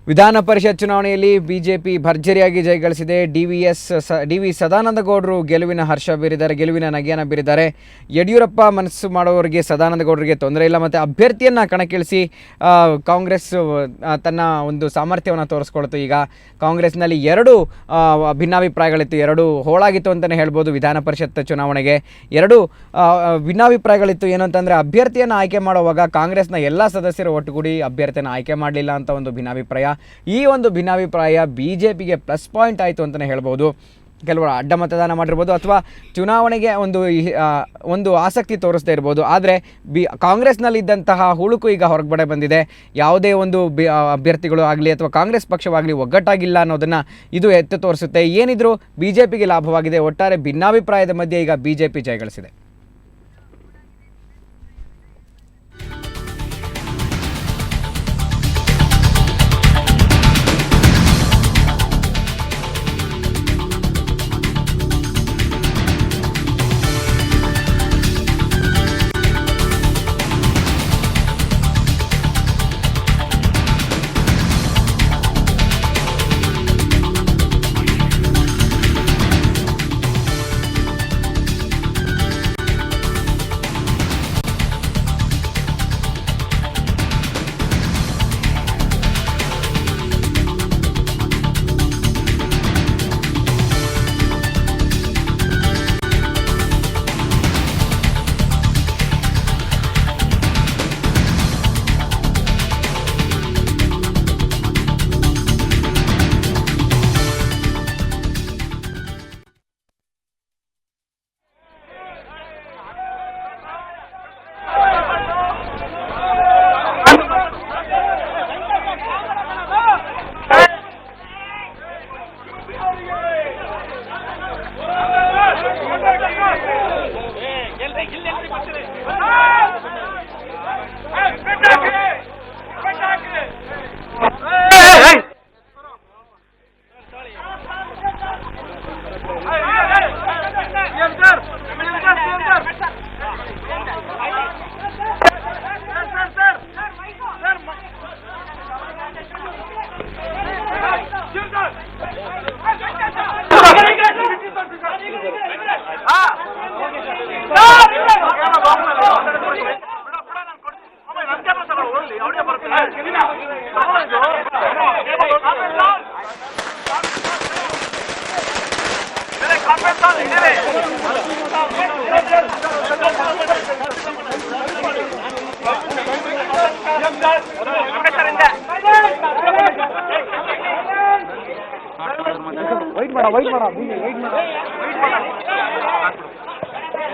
ವಿಧಾನ ಪರಿಷತ್ ಚುನಾವಣೆಯಲ್ಲಿ BJP ಭರ್ಜರಿಯಾಗಿ ಜಯಗಳಿಸಿದೆ. D V Sadananda ಗೌಡರು ಗೆಲುವಿನ ಹರ್ಷ ಬೀರಿದ್ದಾರೆ, ಗೆಲುವಿನ ನಗೆಯನ್ನು ಬೀರಿದ್ದಾರೆ. ಯಡಿಯೂರಪ್ಪ ಮನಸ್ಸು ಮಾಡೋರಿಗೆ ಸದಾನಂದ ಗೌಡರಿಗೆ ತೊಂದರೆ ಇಲ್ಲ. ಮತ್ತು ಅಭ್ಯರ್ಥಿಯನ್ನು ಕಣಕ್ಕಿಳಿಸಿ ಕಾಂಗ್ರೆಸ್ ತನ್ನ ಒಂದು ಸಾಮರ್ಥ್ಯವನ್ನು ತೋರಿಸ್ಕೊಳ್ತು. ಈಗ ಕಾಂಗ್ರೆಸ್ನಲ್ಲಿ ಎರಡು ಭಿನ್ನಾಭಿಪ್ರಾಯಗಳಿತ್ತು, ಎರಡು ಹೋಳಾಗಿತ್ತು ಅಂತಲೇ ಹೇಳ್ಬೋದು. ವಿಧಾನ ಪರಿಷತ್ ಚುನಾವಣೆಗೆ ಎರಡು ಭಿನ್ನಾಭಿಪ್ರಾಯಗಳಿತ್ತು. ಏನು ಅಂತಂದರೆ ಅಭ್ಯರ್ಥಿಯನ್ನು ಆಯ್ಕೆ ಮಾಡುವಾಗ ಕಾಂಗ್ರೆಸ್ನ ಎಲ್ಲ ಸದಸ್ಯರು ಒಟ್ಟುಗೂಡಿ ಅಭ್ಯರ್ಥಿಯನ್ನು ಆಯ್ಕೆ ಮಾಡಲಿಲ್ಲ ಅಂತ ಒಂದು ಭಿನ್ನಾಭಿಪ್ರಾಯ. ಈ ಒಂದು ಭಿನ್ನಾಭಿಪ್ರಾಯ ಬಿಜೆಪಿಗೆ ಪ್ಲಸ್ ಪಾಯಿಂಟ್ ಆಯಿತು ಅಂತಲೇ ಹೇಳ್ಬೋದು. ಕೆಲವರು ಅಡ್ಡ ಮತದಾನ ಮಾಡಿರ್ಬೋದು ಅಥವಾ ಚುನಾವಣೆಗೆ ಒಂದು ಆಸಕ್ತಿ ತೋರಿಸ್ದೇ ಇರ್ಬೋದು. ಆದರೆ ಕಾಂಗ್ರೆಸ್ನಲ್ಲಿದ್ದಂತಹ ಹುಳುಕು ಈಗ ಹೊರಗಡೆ ಬಂದಿದೆ. ಯಾವುದೇ ಒಂದು ಅಭ್ಯರ್ಥಿಗಳು ಆಗಲಿ ಅಥವಾ ಕಾಂಗ್ರೆಸ್ ಪಕ್ಷವಾಗಲಿ ಒಗ್ಗಟ್ಟಾಗಿಲ್ಲ ಅನ್ನೋದನ್ನು ಇದು ಎತ್ತು ತೋರಿಸುತ್ತೆ. ಏನಿದ್ರು ಬಿಜೆಪಿಗೆ ಲಾಭವಾಗಿದೆ. ಒಟ್ಟಾರೆ ಭಿನ್ನಾಭಿಪ್ರಾಯದ ಮಧ್ಯೆ ಈಗ ಬಿಜೆಪಿ ಜಯಗಳಿಸಿದೆ.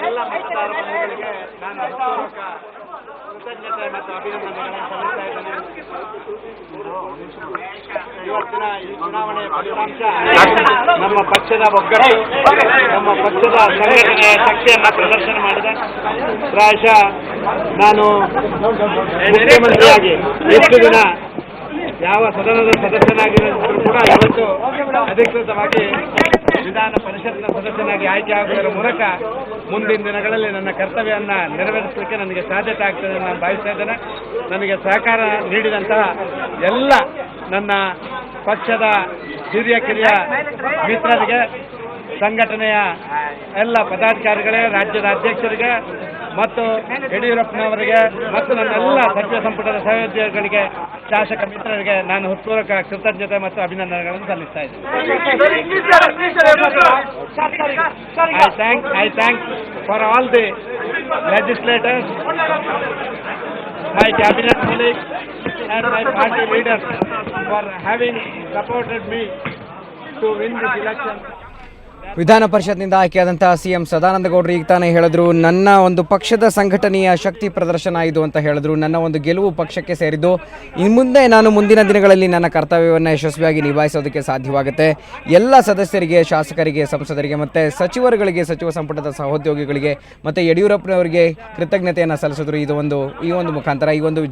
ಎಲ್ಲ ಮತದಾರ ಬಂಧುಗಳಿಗೆ ನಾನು ಹೃತ್ಪೂರ್ವಕ ಕೃತಜ್ಞತೆ ಮತ್ತು ಅಭಿನಂದನೆಗಳನ್ನು ಸಲ್ಲಿಸ್ತಾ ಇದ್ದೇನೆ. ಇವತ್ತಿನ ಈ ಚುನಾವಣೆಯ ಫಲಿತಾಂಶ ನಮ್ಮ ಪಕ್ಷದ ಒಗ್ಗಟ್ಟು, ನಮ್ಮ ಪಕ್ಷದ ಸಂಘಟನೆಯ ಶಕ್ತಿಯನ್ನು ಪ್ರದರ್ಶನ ಮಾಡಿದೆ. ಪ್ರಾಯಶಃ ನಾನು ಮುಖ್ಯಮಂತ್ರಿಯಾಗಿ ಎಷ್ಟು ದಿನ ಯಾವ ಸದನದ ಸದಸ್ಯನಾಗಿದ್ದರೂ ಕೂಡ ಇವತ್ತು ಅಧಿಕೃತವಾಗಿ ವಿಧಾನ ಪರಿಷತ್ನ ಸದಸ್ಯನಾಗಿ ಆಯ್ಕೆ ಆಗುವುದರ ಮೂಲಕ ಮುಂದಿನ ದಿನಗಳಲ್ಲಿ ನನ್ನ ಕರ್ತವ್ಯವನ್ನು ನೆರವೇರಿಸಲಿಕ್ಕೆ ನನಗೆ ಸಾಧ್ಯತೆ ಆಗ್ತದೆ ನಾನು ಭಾವಿಸ್ತಾ ಇದ್ದೇನೆ. ನನಗೆ ಸಹಕಾರ ನೀಡಿದಂತಹ ಎಲ್ಲ ನನ್ನ ಪಕ್ಷದ ಹಿರಿಯ ಕಿರಿಯ ಮಿತ್ರರಿಗೆ, ಸಂಘಟನೆಯ ಎಲ್ಲ ಪದಾಧಿಕಾರಿಗಳೇ, ರಾಜ್ಯದ ಅಧ್ಯಕ್ಷರಿಗೆ ಮತ್ತು ಯಡಿಯೂರಪ್ಪನವರಿಗೆ ಮತ್ತು ನನ್ನೆಲ್ಲ ಸಚಿವ ಸಂಪುಟದ ಸಹೋದ್ಯೋಗಿಗಳಿಗೆ, ಶಾಸಕ ಮಿತ್ರರಿಗೆ ನಾನು ಹೃತ್ಪೂರ್ವಕ ಕೃತಜ್ಞತೆ ಮತ್ತು ಅಭಿನಂದನೆಗಳನ್ನು ಸಲ್ಲಿಸ್ತಾ ಇದ್ದೇನೆ. I thank for all the legislators, my cabinet colleagues and my party leaders for having supported me to win this election. ವಿಧಾನ ಪರಿಷತ್ನಿಂದ ಆಯ್ಕೆಯಾದಂತಹ ಸಿಎಂ ಸದಾನಂದ ಗೌಡರು ಈಗ ತಾನೇ ಹೇಳಿದ್ರು, ನನ್ನ ಒಂದು ಪಕ್ಷದ ಸಂಘಟನೆಯ ಶಕ್ತಿ ಪ್ರದರ್ಶನ ಇದು ಅಂತ ಹೇಳಿದ್ರು. ನನ್ನ ಒಂದು ಗೆಲುವು ಪಕ್ಷಕ್ಕೆ ಸೇರಿದ್ದು. ಇನ್ನು ಮುಂದೆ ನಾನು ಮುಂದಿನ ದಿನಗಳಲ್ಲಿ ನನ್ನ ಕರ್ತವ್ಯವನ್ನು ಯಶಸ್ವಿಯಾಗಿ ನಿಭಾಯಿಸೋದಕ್ಕೆ ಸಾಧ್ಯವಾಗುತ್ತೆ. ಎಲ್ಲ ಸದಸ್ಯರಿಗೆ, ಶಾಸಕರಿಗೆ, ಸಂಸದರಿಗೆ ಮತ್ತು ಸಚಿವರುಗಳಿಗೆ, ಸಚಿವ ಸಂಪುಟದ ಸಹೋದ್ಯೋಗಿಗಳಿಗೆ ಮತ್ತು ಯಡಿಯೂರಪ್ಪನವರಿಗೆ ಕೃತಜ್ಞತೆಯನ್ನು ಸಲ್ಲಿಸಿದ್ರು. ಈ ಒಂದು ಮುಖಾಂತರ ಈ ಒಂದು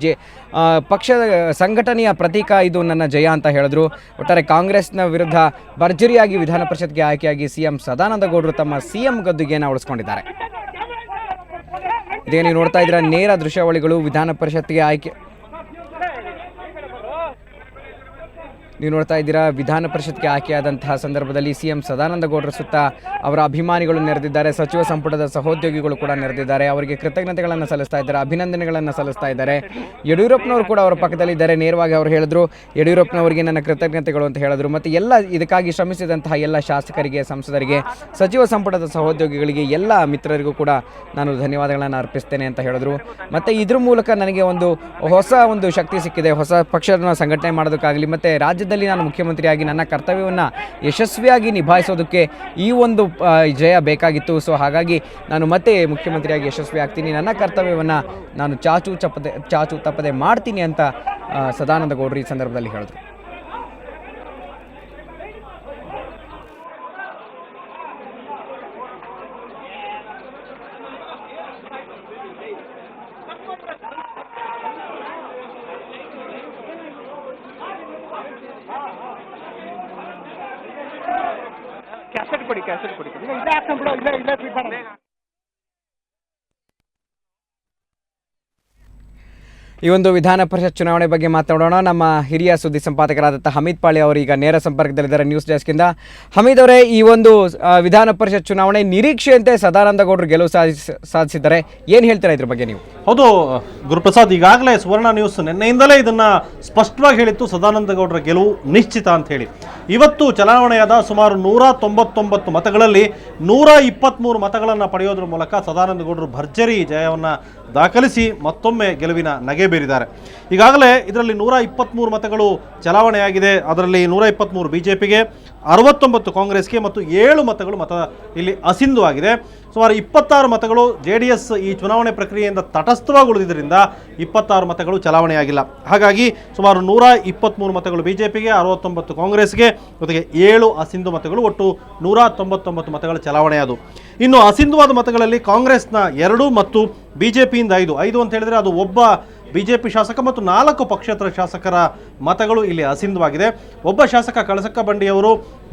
ಪಕ್ಷದ ಸಂಘಟನೆಯ ಪ್ರತೀಕ ಇದು ನನ್ನ ಜಯ ಅಂತ ಹೇಳಿದ್ರು. ಒಟ್ಟಾರೆ ಕಾಂಗ್ರೆಸ್ನ ವಿರುದ್ಧ ಭರ್ಜರಿಯಾಗಿ ವಿಧಾನ ಪರಿಷತ್ಗೆ ಆಯ್ಕೆಯಾಗಿ ಸಿಎಂ ಸದಾನಂದ ಗೌಡರು ತಮ್ಮ ಸಿಎಂ ಗದ್ದುಗೆಯನ್ನು ಉಳಿಸಿಕೊಂಡಿದ್ದಾರೆ. ಇದೇ ನೀವು ನೋಡ್ತಾ ಇದ್ದೀರಾ ನೇರ ದೃಶ್ಯಾವಳಿಗಳು. ವಿಧಾನ ಪರಿಷತ್ಗೆ ಆಯ್ಕೆ ನೀವು ನೋಡ್ತಾ ಇದ್ದೀರಾ, ವಿಧಾನ ಪರಿಷತ್ಗೆ ಆಯ್ಕೆಯಾದಂತಹ ಸಂದರ್ಭದಲ್ಲಿ CM ಸದಾನಂದ ಗೌಡರ ಸುತ್ತ ಅವರ ಅಭಿಮಾನಿಗಳು ನೆರೆದಿದ್ದಾರೆ, ಸಚಿವ ಸಂಪುಟದ ಸಹೋದ್ಯೋಗಿಗಳು ಕೂಡ ನೆರೆದಿದ್ದಾರೆ, ಅವರಿಗೆ ಕೃತಜ್ಞತೆಗಳನ್ನು ಸಲ್ಲಿಸ್ತಾ ಇದ್ದಾರೆ, ಅಭಿನಂದನೆಗಳನ್ನು ಸಲ್ಲಿಸ್ತಾ ಇದ್ದಾರೆ. ಯಡಿಯೂರಪ್ಪನವರು ಕೂಡ ಅವರ ಪಕ್ಕದಲ್ಲಿದ್ದಾರೆ. ನೇರವಾಗಿ ಅವರು ಹೇಳಿದ್ರು, ಯಡಿಯೂರಪ್ಪನವರಿಗೆ ನನ್ನ ಕೃತಜ್ಞತೆಗಳು ಅಂತ ಹೇಳಿದ್ರು. ಮತ್ತು ಎಲ್ಲ ಇದಕ್ಕಾಗಿ ಶ್ರಮಿಸಿದಂತಹ ಎಲ್ಲ ಶಾಸಕರಿಗೆ, ಸಂಸದರಿಗೆ, ಸಚಿವ ಸಂಪುಟದ ಸಹೋದ್ಯೋಗಿಗಳಿಗೆ, ಎಲ್ಲ ಮಿತ್ರರಿಗೂ ಕೂಡ ನಾನು ಧನ್ಯವಾದಗಳನ್ನು ಅರ್ಪಿಸ್ತೇನೆ ಅಂತ ಹೇಳಿದ್ರು. ಮತ್ತು ಇದ್ರ ಮೂಲಕ ನನಗೆ ಹೊಸ ಶಕ್ತಿ ಸಿಕ್ಕಿದೆ, ಹೊಸ ಪಕ್ಷವನ್ನು ಸಂಘಟನೆ ಮಾಡೋದಕ್ಕಾಗಲಿ ಮತ್ತು ರಾಜ್ಯದಲ್ಲಿ ನಾನು ಮುಖ್ಯಮಂತ್ರಿಯಾಗಿ ನನ್ನ ಕರ್ತವ್ಯವನ್ನು ಯಶಸ್ವಿಯಾಗಿ ನಿಭಾಯಿಸೋದಕ್ಕೆ ಈ ಒಂದು ಜಯ ಬೇಕಾಗಿತ್ತು. ಸೊ ಹಾಗಾಗಿ ನಾನು ಮತ್ತೆ ಮುಖ್ಯಮಂತ್ರಿಯಾಗಿ ಯಶಸ್ವಿ ಆಗ್ತೀನಿ, ನನ್ನ ಕರ್ತವ್ಯವನ್ನು ನಾನು ಚಾಚು ತಪ್ಪದೆ ಮಾಡ್ತೀನಿ ಅಂತ ಸದಾನಂದ ಗೌಡರು ಈ ಸಂದರ್ಭದಲ್ಲಿ ಹೇಳಿದ್ರು. ಕ್ಯಾಸೆಟ್ ಕೊಡಿ ಇಲ್ಲೇ ಹಾಕ್ಕೊಂಡ್ಬಿಡು, ಇಲ್ಲೇ ಫಿಟ್ ಮಾಡೋಣ. ಈ ಒಂದು ವಿಧಾನ ಪರಿಷತ್ ಚುನಾವಣೆ ಬಗ್ಗೆ ಮಾತನಾಡೋಣ. ನಮ್ಮ ಹಿರಿಯ ಸುದ್ದಿ ಸಂಪಾದಕರಾದಂಥ ಹಮೀದ್ ಪಾಳಿ ಅವರು ಈಗ ನೇರ ಸಂಪರ್ಕದಲ್ಲಿದ್ದಾರೆ ನ್ಯೂಸ್ ಡೆಸ್ಕಿಂದ. ಹಮೀದ್ ಅವರೇ, ಈ ಒಂದು ವಿಧಾನ ಪರಿಷತ್ ಚುನಾವಣೆ ನಿರೀಕ್ಷೆಯಂತೆ ಸದಾನಂದ ಗೌಡರು ಗೆಲುವು ಸಾಧಿಸಿದ್ದಾರೆ, ಏನು ಹೇಳ್ತೀರಾ ಇದ್ರ ಬಗ್ಗೆ ನೀವು? ಹೌದು ಗುರುಪ್ರಸಾದ್, ಈಗಾಗಲೇ ಸುವರ್ಣ ನ್ಯೂಸ್ ನಿನ್ನೆಯಿಂದಲೇ ಇದನ್ನ ಸ್ಪಷ್ಟವಾಗಿ ಹೇಳಿತ್ತು, ಸದಾನಂದ ಗೌಡರ ಗೆಲುವು ನಿಶ್ಚಿತ ಅಂತ ಹೇಳಿ. ಇವತ್ತು ಚಲಾವಣೆಯಾದ ಸುಮಾರು 199 ಮತಗಳಲ್ಲಿ 123 ಮತಗಳನ್ನು ಪಡೆಯೋದ್ರ ಮೂಲಕ ಸದಾನಂದ ಗೌಡರು ಭರ್ಜರಿ ಜಯವನ್ನು ದಾಖಲಿಸಿ ಮತ್ತೊಮ್ಮೆ ಗೆಲುವಿನ ನಗೆ ಬೀರಿದ್ದಾರೆ. ಈಗಾಗಲೇ ಇದರಲ್ಲಿ 123 ಮತಗಳು ಚಲಾವಣೆಯಾಗಿದೆ. ಅದರಲ್ಲಿ 123 BJPಗೆ, 69 ಕಾಂಗ್ರೆಸ್ಗೆ ಮತ್ತು 7 ಮತಗಳು ಇಲ್ಲಿ ಅಸಿಂಧುವಾಗಿದೆ. ಸುಮಾರು 26 ಮತಗಳು JDS ಈ ಚುನಾವಣೆ ಪ್ರಕ್ರಿಯೆಯಿಂದ ತಟಸ್ಥವಾಗಿ ಉಳಿದಿದ್ದರಿಂದ 26 ಮತಗಳು ಚಲಾವಣೆಯಾಗಿಲ್ಲ. ಹಾಗಾಗಿ ಸುಮಾರು 123 ಮತಗಳು BJPಗೆ, 69 ಕಾಂಗ್ರೆಸ್ಗೆ, ಜೊತೆಗೆ 7 ಅಸಿಂಧು ಮತಗಳು, ಒಟ್ಟು 199 ಮತಗಳು ಚಲಾವಣೆಯಾದವು. ಇನ್ನು ಅಸಿಂಧುವಾದ ಮತಗಳಲ್ಲಿ ಕಾಂಗ್ರೆಸ್ನ 2 ಮತ್ತು BJPಯಿಂದ 5 ಅಂತ ಹೇಳಿದರೆ ಅದು ಒಬ್ಬ BJP ಶಾಸಕ ಮತ್ತು 4 ಪಕ್ಷೇತರ ಶಾಸಕರ ಮತಗಳು ಇಲ್ಲಿ ಅಸಿಂಧುವಾಗಿದೆ. ಒಬ್ಬ ಶಾಸಕ ಕಳಸಕ್ಕ ಬಂಡಿಯವರು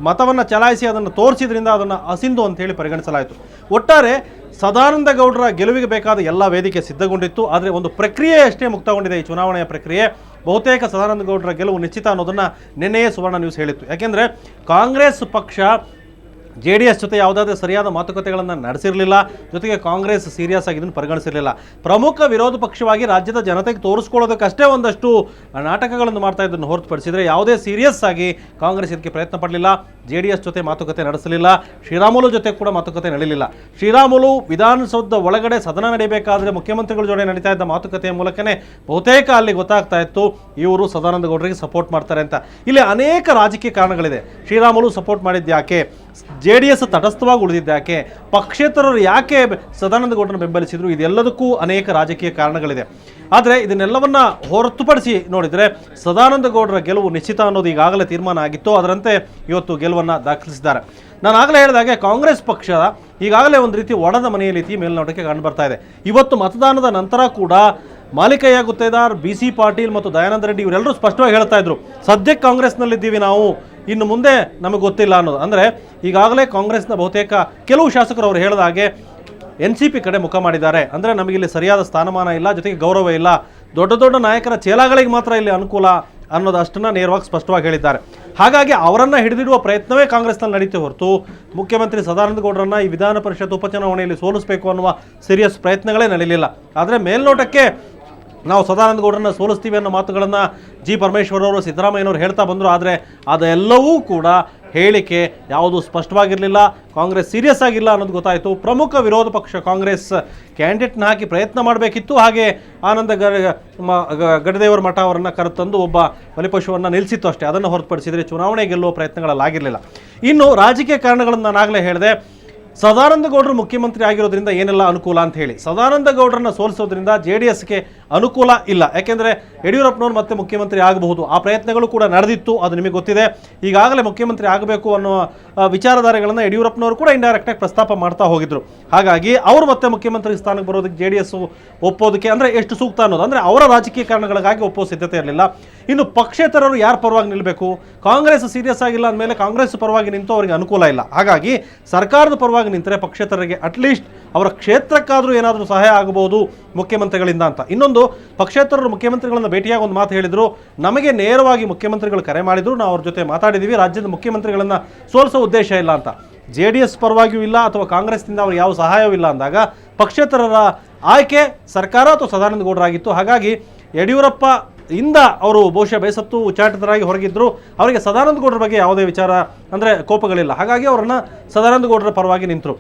ಮತವನ್ನು ಚಲಾಯಿಸಿ ಅದನ್ನು ತೋರಿಸಿದ್ರಿಂದ ಅದನ್ನು ಅಸಿಂಧು ಅಂತ ಹೇಳಿ ಪರಿಗಣಿಸಲಾಯಿತು. ಒಟ್ಟಾರೆ ಸದಾನಂದ ಗೌಡರ ಗೆಲುವಿಗೆ ಬೇಕಾದ ಎಲ್ಲ ವೇದಿಕೆ ಸಿದ್ಧಗೊಂಡಿತ್ತು. ಆದರೆ ಒಂದು ಪ್ರಕ್ರಿಯೆ ಅಷ್ಟೇ ಮುಕ್ತಗೊಂಡಿದೆ ಈ ಚುನಾವಣೆಯ ಪ್ರಕ್ರಿಯೆ. ಬಹುತೇಕ ಸದಾನಂದ ಗೌಡರ ಗೆಲುವು ನಿಶ್ಚಿತ ಅನ್ನೋದನ್ನು ನಿನ್ನೆಯೇ ಸುವರ್ಣ ನ್ಯೂಸ್ ಹೇಳಿತ್ತು. ಯಾಕೆಂದರೆ ಕಾಂಗ್ರೆಸ್ ಪಕ್ಷ JDS ಜೊತೆ ಯಾವುದಾದ್ರೂ ಸರಿಯಾದ ಮಾತುಕತೆಗಳನ್ನು ನಡೆಸಿರಲಿಲ್ಲ, ಜೊತೆಗೆ ಕಾಂಗ್ರೆಸ್ ಸೀರಿಯಸ್ ಆಗಿ ಇದನ್ನು ಪರಿಗಣಿಸಿರಲಿಲ್ಲ. ಪ್ರಮುಖ ವಿರೋಧ ಪಕ್ಷವಾಗಿ ರಾಜ್ಯದ ಜನತೆಗೆ ತೋರಿಸ್ಕೊಳ್ಳೋದಕ್ಕಷ್ಟೇ ಒಂದಷ್ಟು ನಾಟಕಗಳನ್ನು ಮಾಡ್ತಾ ಇದ್ದನ್ನು ಹೊರತುಪಡಿಸಿದರೆ ಯಾವುದೇ ಸೀರಿಯಸ್ ಆಗಿ ಕಾಂಗ್ರೆಸ್ ಇದಕ್ಕೆ ಪ್ರಯತ್ನ ಪಡಲಿಲ್ಲ. JDS ಜೊತೆ ಮಾತುಕತೆ ನಡೆಸಲಿಲ್ಲ, ಶ್ರೀರಾಮುಲು ಜೊತೆ ಕೂಡ ಮಾತುಕತೆ ನಡೆಯಲಿಲ್ಲ. ಶ್ರೀರಾಮುಲು ವಿಧಾನಸೌಧದ ಒಳಗಡೆ ಸದನ ನಡೆಯಬೇಕಾದ್ರೆ ಮುಖ್ಯಮಂತ್ರಿಗಳ ಜೊತೆ ನಡೀತಾ ಇದ್ದ ಮಾತುಕತೆಯ ಮೂಲಕನೇ ಬಹುತೇಕ ಅಲ್ಲಿ ಗೊತ್ತಾಗ್ತಾ ಇತ್ತು ಇವರು ಸದಾನಂದ ಗೌಡರಿಗೆ ಸಪೋರ್ಟ್ ಮಾಡ್ತಾರೆ ಅಂತ. ಇಲ್ಲಿ ಅನೇಕ ರಾಜಕೀಯ ಕಾರಣಗಳಿದೆ. ಶ್ರೀರಾಮುಲು ಸಪೋರ್ಟ್ ಮಾಡಿದ್ಯಾಕೆ, JDS ತಟಸ್ಥವಾಗಿ ಉಳಿದಿದ್ದಾಕೆ, ಪಕ್ಷೇತರರು ಯಾಕೆ ಸದಾನಂದ ಗೌಡರನ್ನು ಬೆಂಬಲಿಸಿದ್ರು, ಇದೆಲ್ಲದಕ್ಕೂ ಅನೇಕ ರಾಜಕೀಯ ಕಾರಣಗಳಿದೆ. ಆದರೆ ಇದನ್ನೆಲ್ಲವನ್ನ ಹೊರತುಪಡಿಸಿ ನೋಡಿದರೆ ಸದಾನಂದ ಗೌಡರ ಗೆಲುವು ನಿಶ್ಚಿತ ಅನ್ನೋದು ಈಗಾಗಲೇ ತೀರ್ಮಾನ ಆಗಿತ್ತು. ಅದರಂತೆ ಇವತ್ತು ಗೆಲುವನ್ನು ದಾಖಲಿಸಿದ್ದಾರೆ. ನಾನು ಆಗಲೇ ಹೇಳಿದಾಗೆ ಕಾಂಗ್ರೆಸ್ ಪಕ್ಷ ಈಗಾಗಲೇ ಒಂದು ರೀತಿ ಒಡೆದ ಮನೆಯ ರೀತಿ ಮೇಲ್ನೋಟಕ್ಕೆ ಕಂಡುಬರ್ತಾ ಇದೆ. ಇವತ್ತು ಮತದಾನದ ನಂತರ ಕೂಡ ಮಾಲಿಕಯ್ಯ ಗುತ್ತೇದಾರ್, BC ಪಾಟೀಲ್ ಮತ್ತು ದಯಾನಂದ ರೆಡ್ಡಿ ಇವರೆಲ್ಲರೂ ಸ್ಪಷ್ಟವಾಗಿ ಹೇಳ್ತಾ ಇದ್ರು, ಸದ್ಯಕ್ಕೆ ಕಾಂಗ್ರೆಸ್ನಲ್ಲಿದ್ದೀವಿ ನಾವು, ಇನ್ನು ಮುಂದೆ ನಮಗೆ ಗೊತ್ತಿಲ್ಲ ಅನ್ನೋದು. ಅಂದರೆ ಈಗಾಗಲೇ ಕಾಂಗ್ರೆಸ್ನ ಬಹುತೇಕ ಕೆಲವು ಶಾಸಕರು ಅವರು ಹೇಳಿದ ಹಾಗೆ NCP ಕಡೆ ಮುಖ ಮಾಡಿದ್ದಾರೆ. ಅಂದರೆ ನಮಗಿಲ್ಲಿ ಸರಿಯಾದ ಸ್ಥಾನಮಾನ ಇಲ್ಲ, ಜೊತೆಗೆ ಗೌರವ ಇಲ್ಲ, ದೊಡ್ಡ ದೊಡ್ಡ ನಾಯಕರ ಚೇಲಾಗಳಿಗೆ ಮಾತ್ರ ಇಲ್ಲಿ ಅನುಕೂಲ ಅನ್ನೋದಷ್ಟನ್ನು ನೇರವಾಗಿ ಸ್ಪಷ್ಟವಾಗಿ ಹೇಳಿದ್ದಾರೆ. ಹಾಗಾಗಿ ಅವರನ್ನು ಹಿಡಿದಿಡುವ ಪ್ರಯತ್ನವೇ ಕಾಂಗ್ರೆಸ್ನಲ್ಲಿ ನಡೀತೆ ಹೊರತು ಮುಖ್ಯಮಂತ್ರಿ ಸದಾನಂದ ಗೌಡರನ್ನು ಈ ವಿಧಾನ ಪರಿಷತ್ ಉಪಚುನಾವಣೆಯಲ್ಲಿ ಸೋಲಿಸಬೇಕು ಅನ್ನುವ ಸೀರಿಯಸ್ ಪ್ರಯತ್ನಗಳೇ ನಡೆಯಲಿಲ್ಲ. ಆದರೆ ಮೇಲ್ನೋಟಕ್ಕೆ ನಾವು ಸದಾನಂದ ಗೌಡರನ್ನ ಸೋಲಿಸ್ತೀವಿ ಅನ್ನೋ ಮಾತುಗಳನ್ನು G. ಪರಮೇಶ್ವರ್ ಅವರು, ಸಿದ್ದರಾಮಯ್ಯನವರು ಹೇಳ್ತಾ ಬಂದರು. ಆದರೆ ಅದೆಲ್ಲವೂ ಕೂಡ ಹೇಳಿಕೆ ಯಾವುದು ಸ್ಪಷ್ಟವಾಗಿರಲಿಲ್ಲ. ಕಾಂಗ್ರೆಸ್ ಸೀರಿಯಸ್ ಆಗಿಲ್ಲ ಅನ್ನೋದು ಗೊತ್ತಾಯಿತು. ಪ್ರಮುಖ ವಿರೋಧ ಪಕ್ಷ ಕಾಂಗ್ರೆಸ್ ಕ್ಯಾಂಡಿಡೇಟ್ನ ಹಾಕಿ ಪ್ರಯತ್ನ ಮಾಡಬೇಕಿತ್ತು. ಹಾಗೆ ಆನಂದ ಗಡದೇವರ ಮಠ ಅವರನ್ನು ಕರೆತಂದು ಒಬ್ಬ ಬಲಿಪಶುವನ್ನು ನಿಲ್ಲಿಸಿತ್ತು ಅಷ್ಟೇ. ಅದನ್ನು ಹೊರತುಪಡಿಸಿದರೆ ಚುನಾವಣೆ ಗೆಲ್ಲುವ ಪ್ರಯತ್ನಗಳಲ್ಲಾಗಿರಲಿಲ್ಲ. ಇನ್ನು ರಾಜಕೀಯ ಕಾರಣಗಳನ್ನು ನಾನು ಆಗಲೇ ಹೇಳಿದೆ. ಸದಾನಂದ ಗೌಡರು ಮುಖ್ಯಮಂತ್ರಿ ಆಗಿರೋದ್ರಿಂದ ಏನೆಲ್ಲ ಅನುಕೂಲ ಅಂತ ಹೇಳಿ, ಸದಾನಂದ ಗೌಡರನ್ನ ಸೋಲಿಸೋದ್ರಿಂದ JDSಗೆ ಅನುಕೂಲ ಇಲ್ಲ. ಯಾಕೆಂದರೆ ಯಡಿಯೂರಪ್ಪನವರು ಮತ್ತೆ ಮುಖ್ಯಮಂತ್ರಿ ಆಗಬಹುದು, ಆ ಪ್ರಯತ್ನಗಳು ಕೂಡ ನಡೆದಿತ್ತು, ಅದು ನಿಮಗೆ ಗೊತ್ತಿದೆ. ಈಗಾಗಲೇ ಮುಖ್ಯಮಂತ್ರಿ ಆಗಬೇಕು ಅನ್ನೋ ವಿಚಾರಧಾರೆಗಳನ್ನು ಯಡಿಯೂರಪ್ಪನವರು ಕೂಡ ಇಂಡೈರೆಕ್ಟಾಗಿ ಪ್ರಸ್ತಾಪ ಮಾಡ್ತಾ ಹೋಗಿದ್ರು. ಹಾಗಾಗಿ ಅವರು ಮತ್ತೆ ಮುಖ್ಯಮಂತ್ರಿ ಸ್ಥಾನಕ್ಕೆ ಬರೋದಕ್ಕೆ JDS ಒಪ್ಪೋದಕ್ಕೆ ಅಂದರೆ ಎಷ್ಟು ಸೂಕ್ತ ಅನ್ನೋದು, ಅಂದರೆ ಅವರ ರಾಜಕೀಯ ಕಾರಣಗಳಿಗಾಗಿ ಒಪ್ಪೋ ಸಿದ್ಧತೆ ಇರಲಿಲ್ಲ. ಇನ್ನು ಪಕ್ಷೇತರರು ಯಾರ ಪರವಾಗಿ ನಿಲ್ಲಬೇಕು, ಕಾಂಗ್ರೆಸ್ ಸೀರಿಯಸ್ ಆಗಿಲ್ಲ ಅಂದಮೇಲೆ ಕಾಂಗ್ರೆಸ್ ಪರವಾಗಿ ನಿಂತು ಅವರಿಗೆ ಅನುಕೂಲ ಇಲ್ಲ. ಹಾಗಾಗಿ ಸರ್ಕಾರದ ಪರವಾಗಿ ಪರವಾಗಿ ನಿಂತರೆ ಪಕ್ಷೇತರರಿಗೆ ಅಟ್ಲೀಸ್ಟ್ ಅವರ ಕ್ಷೇತ್ರಕ್ಕಾದರೂ ಏನಾದರೂ ಸಹಾಯ ಆಗಬಹುದು ಮುಖ್ಯಮಂತ್ರಿಗಳಿಂದ ಅಂತ. ಇನ್ನೊಂದು, ಪಕ್ಷೇತರರು ಮುಖ್ಯಮಂತ್ರಿಗಳನ್ನು ಭೇಟಿಯಾಗಿ ಒಂದು ಮಾತು ಹೇಳಿದರು, ನಮಗೆ ನೇರವಾಗಿ ಮುಖ್ಯಮಂತ್ರಿಗಳು ಕರೆ ಮಾಡಿದ್ರು, ನಾವು ಅವ್ರ ಜೊತೆ ಮಾತಾಡಿದ್ದೀವಿ, ರಾಜ್ಯದ ಮುಖ್ಯಮಂತ್ರಿಗಳನ್ನು ಸೋಲಿಸೋ ಉದ್ದೇಶ ಇಲ್ಲ ಅಂತ. JDS ಪರವಾಗಿಯೂ ಇಲ್ಲ ಅಥವಾ ಕಾಂಗ್ರೆಸ್ನಿಂದ ಅವ್ರಿಗೆ ಯಾವ ಸಹಾಯವೂ ಇಲ್ಲ ಅಂದಾಗ ಪಕ್ಷೇತರರ ಆಯ್ಕೆ ಸರ್ಕಾರ ಅಥವಾ ಸದಾನಂದ ಗೌಡರಾಗಿತ್ತು. ಹಾಗಾಗಿ ಯಡಿಯೂರಪ್ಪ ಇಂದ ಅವರು ಬಹುಶಃ ಬೇಸತ್ತು ಉಚ್ಚಾಟಿತರಾಗಿ ಹೊರಗಿದ್ರು. ಅವರಿಗೆ ಸದಾನಂದ ಗೌಡರ ಬಗ್ಗೆ ಯಾವುದೇ ವಿಚಾರ ಅಂದರೆ ಕೋಪಗಳಿಲ್ಲ. ಹಾಗಾಗಿ ಅವರನ್ನು ಸದಾನಂದ ಗೌಡರ ಪರವಾಗಿ ನಿಂತರು.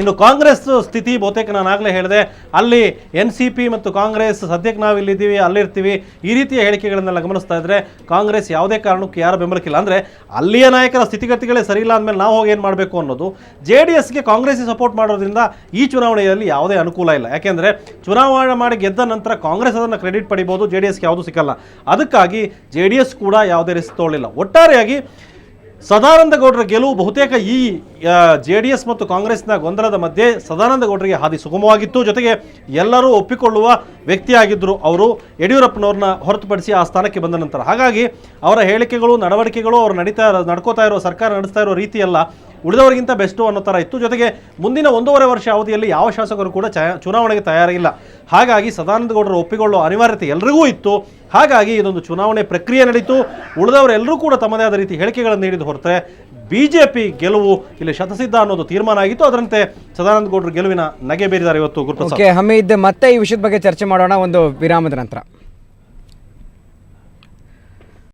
ಇನ್ನು ಕಾಂಗ್ರೆಸ್ ಸ್ಥಿತಿ ಬಹುತೇಕ ನಾನು ಆಗಲೇ ಹೇಳಿದೆ, ಅಲ್ಲಿ NCP ಮತ್ತು ಕಾಂಗ್ರೆಸ್ ಸದ್ಯಕ್ಕೆ ನಾವು ಇಲ್ಲಿದ್ದೀವಿ ಅಲ್ಲಿರ್ತೀವಿ ಈ ರೀತಿಯ ಹೇಳಿಕೆಗಳನ್ನೆಲ್ಲ ಗಮನಿಸ್ತಾ ಇದ್ದರೆ ಕಾಂಗ್ರೆಸ್ ಯಾವುದೇ ಕಾರಣಕ್ಕೂ ಯಾರ ಬೆಂಬಲಕ್ಕಿಲ್ಲ. ಅಂದರೆ ಅಲ್ಲಿಯ ನಾಯಕರ ಸ್ಥಿತಿಗತಿಗಳೇ ಸರಿ ಇಲ್ಲ ಅಂದಮೇಲೆ ನಾವು ಹೋಗಿ ಏನು ಮಾಡಬೇಕು ಅನ್ನೋದು. JDSಗೆ ಕಾಂಗ್ರೆಸ್ಗೆ ಸಪೋರ್ಟ್ ಮಾಡೋದ್ರಿಂದ ಈ ಚುನಾವಣೆಯಲ್ಲಿ ಯಾವುದೇ ಅನುಕೂಲ ಇಲ್ಲ. ಯಾಕೆಂದರೆ ಚುನಾವಣೆ ಮಾಡಿ ಗೆದ್ದ ನಂತರ ಕಾಂಗ್ರೆಸ್ ಅದನ್ನು ಕ್ರೆಡಿಟ್ ಪಡಿಬೋದು, JDSಗೆ ಯಾವುದೂ ಸಿಕ್ಕಲ್ಲ. ಅದಕ್ಕಾಗಿ JDS ಕೂಡ ಯಾವುದೇ ರಿಸ್ಕ್ ತೊಗೊಳ್ಳಿಲ್ಲ. ಒಟ್ಟಾರೆಯಾಗಿ ಸದಾನಂದ ಗೌಡರ ಗೆಲುವು ಬಹುತೇಕ ಈ JDS ಮತ್ತು ಕಾಂಗ್ರೆಸ್ನ ಗೊಂದಲದ ಮಧ್ಯೆ ಸದಾನಂದ ಗೌಡರಿಗೆ ಹಾದಿ ಸುಗಮವಾಗಿತ್ತು. ಜೊತೆಗೆ ಎಲ್ಲರೂ ಒಪ್ಪಿಕೊಳ್ಳುವ ವ್ಯಕ್ತಿಯಾಗಿದ್ದರು ಅವರು ಯಡಿಯೂರಪ್ಪನವ್ರನ್ನ ಹೊರತುಪಡಿಸಿ ಆ ಸ್ಥಾನಕ್ಕೆ ಬಂದ ನಂತರ. ಹಾಗಾಗಿ ಅವರ ಹೇಳಿಕೆಗಳು, ನಡವಳಿಕೆಗಳು, ಅವರು ನಡ್ಕೋತಾ ಇರೋ ಸರ್ಕಾರ ನಡೆಸ್ತಾ ಇರೋ ರೀತಿಯೆಲ್ಲ ಉಳಿದವರಿಗಿಂತ ಬೆಸ್ಟು ಅನ್ನೋ ಥರ ಇತ್ತು. ಜೊತೆಗೆ ಮುಂದಿನ 1.5 ವರ್ಷ ಅವಧಿಯಲ್ಲಿ ಯಾವ ಶಾಸಕರು ಕೂಡ ಚುನಾವಣೆಗೆ ತಯಾರಿಲ್ಲ. ಹಾಗಾಗಿ ಸದಾನಂದ ಗೌಡರು ಒಪ್ಪಿಕೊಳ್ಳುವ ಅನಿವಾರ್ಯತೆ ಎಲ್ರಿಗೂ ಇತ್ತು. ಹಾಗಾಗಿ ಇದೊಂದು ಚುನಾವಣೆ ಪ್ರಕ್ರಿಯೆ ನಡೀತು. ಉಳಿದವರೆಲ್ಲರೂ ಕೂಡ ತಮ್ಮದೇ ಆದ ರೀತಿ ಹೇಳಿಕೆಗಳನ್ನು ನೀಡಿದ ಹೊರತೆ BJP ಗೆಲುವು ಇಲ್ಲಿ ಶತಸಿದ್ಧ ಅನ್ನೋದು ತೀರ್ಮಾನ ಆಗಿತ್ತು. ಅದರಂತೆ ಸದಾನಂದ ಗೌಡರು ಗೆಲುವಿನ ನಗೆ ಬೀರಿದ್ದಾರೆ ಇವತ್ತು. ಗುರುಪ್ರಸಾದ್, ಹಮೀದ್, ಮತ್ತೆ ಈ ವಿಷಯದ ಬಗ್ಗೆ ಚರ್ಚೆ ಮಾಡೋಣ ಒಂದು ವಿರಾಮದ ನಂತರ.